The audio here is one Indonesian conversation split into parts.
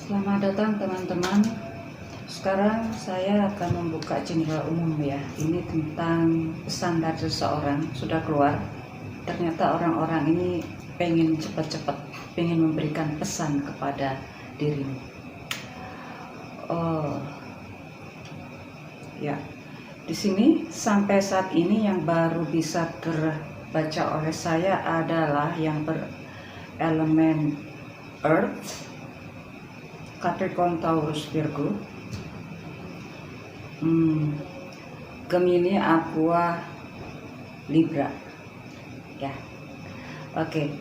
Selamat datang teman-teman. Sekarang saya akan membuka jendela umum ya. Ini tentang pesan dari seseorang sudah keluar. Ternyata orang-orang ini pengen cepat-cepat, pengen memberikan pesan kepada dirimu. Oh, ya. Di sini sampai saat ini yang baru bisa terbaca oleh saya adalah yang berelemen Earth, Capricorn, Taurus, Virgo, Gemini, Aqua, Libra. Ya, oke.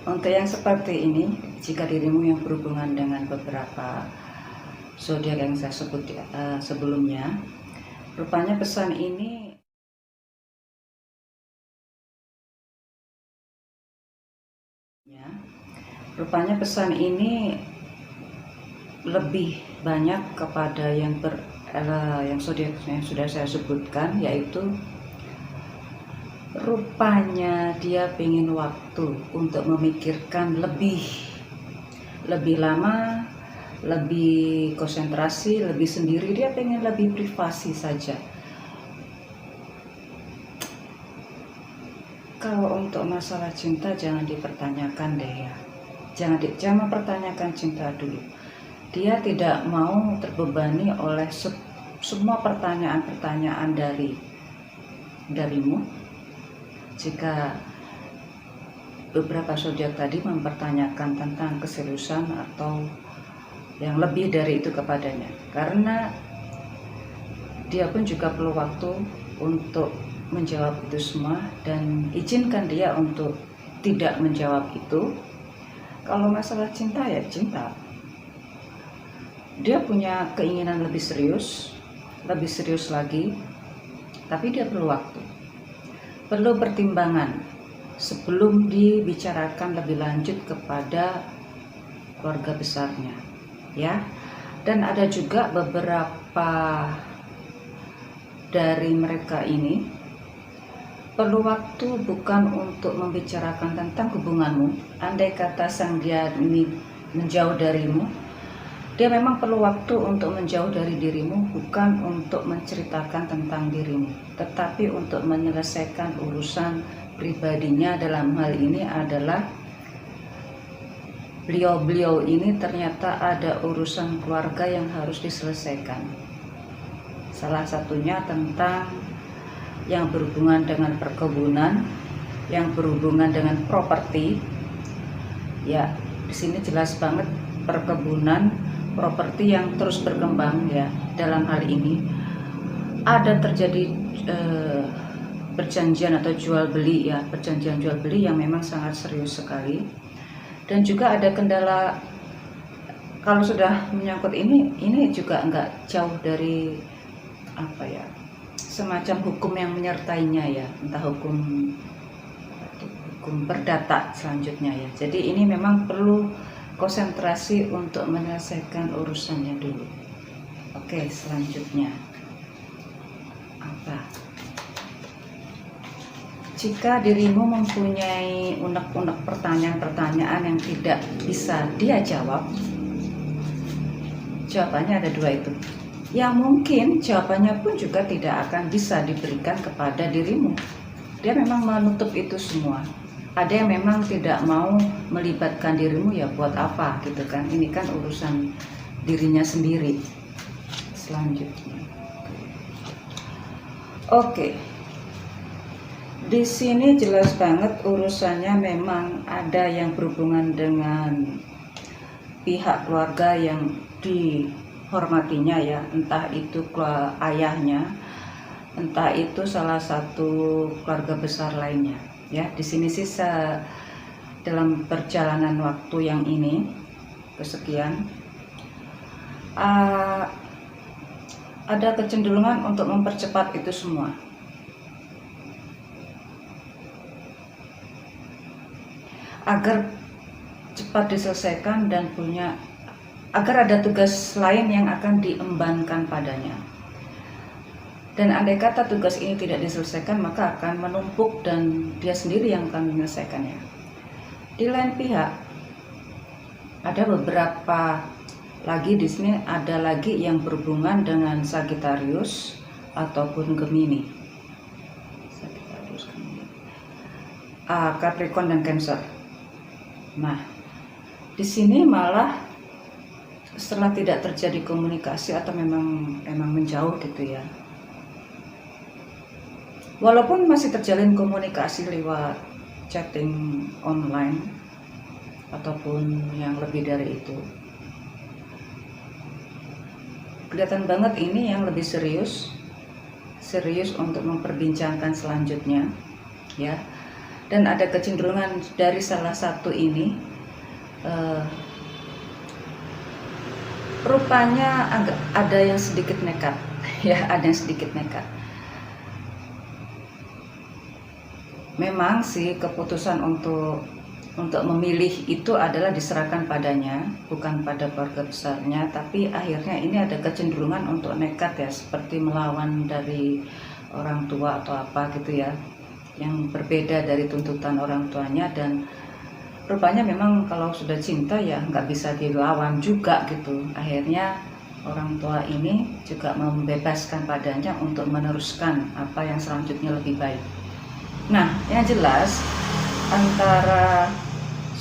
Untuk yang seperti ini, jika dirimu yang berhubungan dengan beberapa zodiak yang saya sebut sebelumnya, rupanya pesan ini lebih banyak kepada yang zodiak yang sudah saya sebutkan, yaitu rupanya dia ingin waktu untuk memikirkan lebih lama, lebih konsentrasi, lebih sendiri. Dia pengen lebih privasi saja. Kalau untuk masalah cinta jangan dipertanyakan deh ya. Jangan mempertanyakan cinta dulu. Dia tidak mau terbebani oleh semua pertanyaan-pertanyaan darimu. Jika beberapa zodiak tadi mempertanyakan tentang keseriusan atau yang lebih dari itu kepadanya, karena dia pun juga perlu waktu untuk menjawab itu semua, dan izinkan dia untuk tidak menjawab itu. Kalau masalah cinta ya cinta, dia punya keinginan lebih serius lagi, tapi dia perlu waktu, perlu pertimbangan sebelum dibicarakan lebih lanjut kepada keluarga besarnya ya. Dan ada juga beberapa dari mereka ini perlu waktu bukan untuk membicarakan tentang hubunganmu. Andai kata sang dia ini menjauh darimu, dia memang perlu waktu untuk menjauh dari dirimu, bukan untuk menceritakan tentang dirimu, tetapi untuk menyelesaikan urusan pribadinya. Dalam hal ini adalah beliau ini ternyata ada urusan keluarga yang harus diselesaikan. Salah satunya tentang yang berhubungan dengan perkebunan, yang berhubungan dengan properti. Ya, di sini jelas banget perkebunan, properti yang terus berkembang ya. Dalam hal ini ada terjadi perjanjian atau jual beli ya, perjanjian jual beli yang memang sangat serius sekali. Dan juga ada kendala kalau sudah menyangkut ini juga nggak jauh dari semacam hukum yang menyertainya ya, entah hukum perdata selanjutnya ya. Jadi ini memang perlu konsentrasi untuk menyelesaikan urusannya dulu. Oke, selanjutnya apa? Jika dirimu mempunyai unek-unek pertanyaan-pertanyaan yang tidak bisa dia jawab, jawabannya ada dua itu. Yang mungkin jawabannya pun juga tidak akan bisa diberikan kepada dirimu. Dia memang menutup itu semua. Ada yang memang tidak mau melibatkan dirimu, ya buat apa gitu kan. Ini kan urusan dirinya sendiri. Selanjutnya. Oke. Di sini jelas banget urusannya memang ada yang berhubungan dengan pihak keluarga yang dihormatinya ya, entah itu ayahnya, entah itu salah satu keluarga besar lainnya ya. Di sini sih dalam perjalanan waktu yang ini kesekian ada kecenderungan untuk mempercepat itu semua. Agar cepat diselesaikan dan agar ada tugas lain yang akan diembankan padanya. Dan andai kata tugas ini tidak diselesaikan, maka akan menumpuk dan dia sendiri yang akan menyelesaikannya. Di lain pihak, ada beberapa lagi di sini ada lagi yang berhubungan dengan Sagittarius ataupun Gemini. Sagittarius, Gemini, Capricorn dan Cancer. Nah, di sini malah setelah tidak terjadi komunikasi atau memang menjauh gitu ya. Walaupun masih terjalin komunikasi lewat chatting online ataupun yang lebih dari itu, kelihatan banget ini yang lebih serius untuk memperbincangkan selanjutnya ya. Dan ada kecenderungan dari salah satu ini rupanya ada yang sedikit nekat ya, ada yang sedikit nekat. Memang sih keputusan untuk memilih itu adalah diserahkan padanya, bukan pada keluarga besarnya, tapi akhirnya ini ada kecenderungan untuk nekat ya, seperti melawan dari orang tua atau apa gitu ya, yang berbeda dari tuntutan orang tuanya. Dan rupanya memang kalau sudah cinta ya nggak bisa dilawan juga gitu. Akhirnya orang tua ini juga membebaskan padanya untuk meneruskan apa yang selanjutnya lebih baik. Nah, yang jelas antara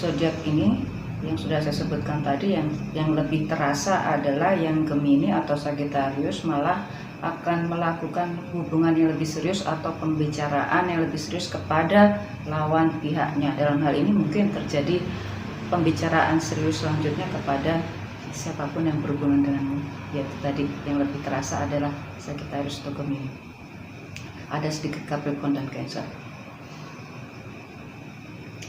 zodiak ini yang sudah saya sebutkan tadi, yang lebih terasa adalah yang Gemini atau Sagittarius malah akan melakukan hubungan yang lebih serius atau pembicaraan yang lebih serius kepada lawan pihaknya. Dalam hal ini mungkin terjadi pembicaraan serius selanjutnya kepada siapapun yang berhubungan denganmu. Yaitu tadi yang lebih terasa adalah Sagittarius atau Gemini. Ada sedikit Capricorn dan Cancer.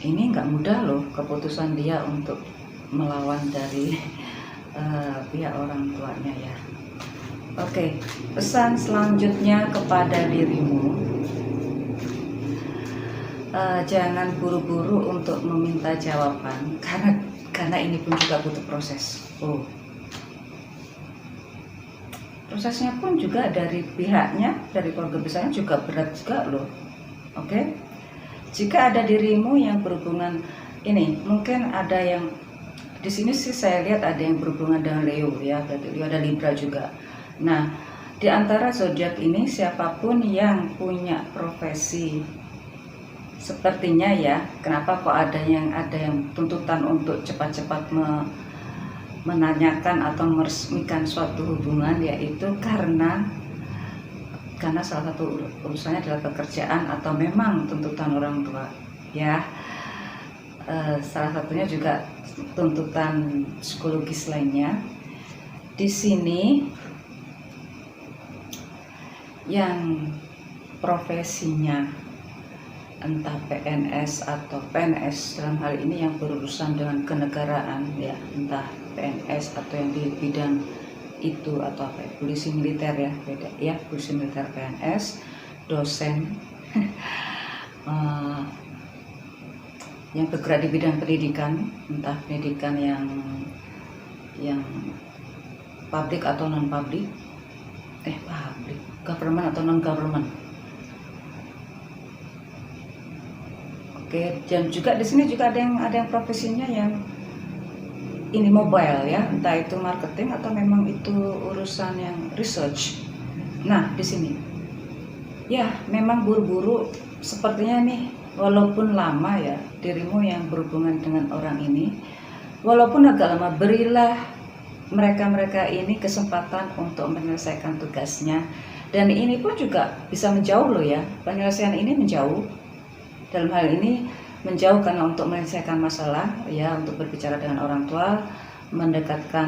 Ini nggak mudah loh keputusan dia untuk melawan dari pihak orang tuanya ya. Oke, pesan selanjutnya kepada dirimu, jangan buru-buru untuk meminta jawaban, karena ini pun juga butuh proses. Prosesnya pun juga dari pihaknya, dari keluarga besarnya juga berat juga loh. Oke. Jika ada dirimu yang berhubungan ini, mungkin ada yang di sini sih saya lihat ada yang berhubungan dengan Leo ya, berarti Leo, ada Libra juga. Nah, di antara zodiak ini siapapun yang punya profesi sepertinya ya, kenapa kok ada yang tuntutan untuk cepat-cepat menanyakan atau meresmikan suatu hubungan, yaitu karena salah satu urusannya adalah pekerjaan atau memang tuntutan orang tua ya. Salah satunya juga tuntutan psikologis lainnya. Di sini yang profesinya entah PNS atau PNS, dalam hal ini yang berurusan dengan kenegaraan ya, entah PNS atau yang di bidang itu atau apa, polisi militer ya, beda ya, polisi militer, PNS, dosen yang bergerak di bidang pendidikan, entah pendidikan yang publik atau non publik, publik, government atau non government. Oke, dan juga di sini juga ada yang profesinya yang ini mobile ya, entah itu marketing atau memang itu urusan yang research. Nah, di sini ya memang buru-buru sepertinya nih, walaupun lama ya dirimu yang berhubungan dengan orang ini, walaupun agak lama, berilah mereka ini kesempatan untuk menyelesaikan tugasnya. Dan ini pun juga bisa menjauh loh ya, penyelesaian ini menjauh. Dalam hal ini menjauh karena untuk menyelesaikan masalah ya, untuk berbicara dengan orang tua, mendekatkan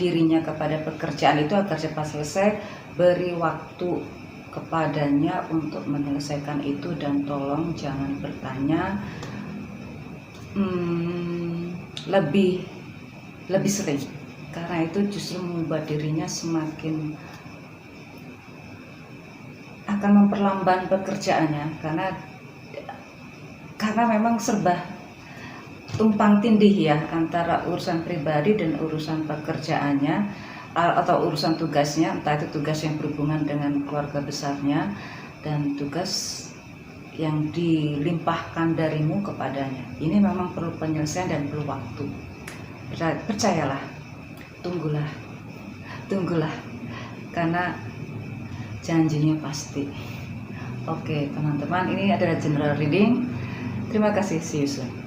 dirinya kepada pekerjaan itu agar cepat selesai. Beri waktu kepadanya untuk menyelesaikan itu, dan tolong jangan bertanya lebih sering, karena itu justru membuat dirinya semakin akan memperlambat pekerjaannya, karena memang serba tumpang tindih ya antara urusan pribadi dan urusan pekerjaannya atau urusan tugasnya, entah itu tugas yang berhubungan dengan keluarga besarnya dan tugas yang dilimpahkan darimu kepadanya. Ini memang perlu penyelesaian dan perlu waktu. Percayalah, tunggulah karena janjinya pasti. Oke teman-teman, ini adalah general reading. Terima kasih, see you soon.